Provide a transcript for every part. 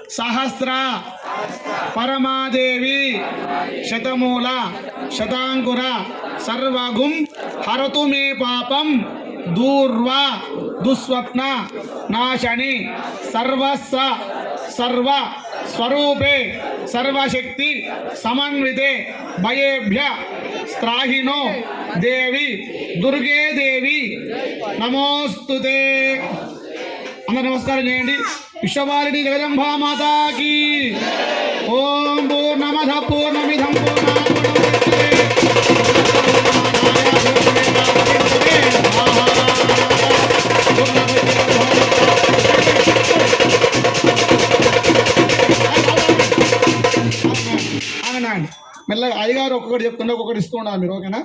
सहस्र परमादेवी शतमूल शतांकुर सर्वगुं हरतु मे पापं दूर्व दुस्वप्न नाशनि सर्वस्व सर्व स्वरूपे सर्वशक्ति समन्विते भयेभ्य स्त्राहिनो देवी दुर्गे देवी नमोस्तुते। अंदर नमस्कार चेयंడి। विश्ववारिणी जगदंबा माता की ओम पूर्णमदः पूर्णमिदं पूर्णात् पूर्णमुदच्यते మెల్లగా అయ్యగారు ఒక్కొక్కటి చెప్తుండే ఒక్కొక్కటి ఇస్తూ ఉండాలి మీరు, ఓకేనా?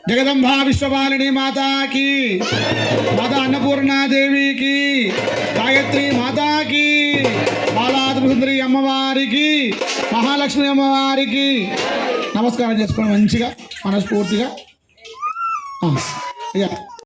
जगदंबा विश्ववारिणी माता की, माता अन्नपूर्णा देवी की, गायत्री माता की, बालात्रिपुरी अम्मवारी की, महालक्ष्मी अम्मवारी की नमस्कार చేసుకోండి మంచిగా మనస్ఫూర్తిగా।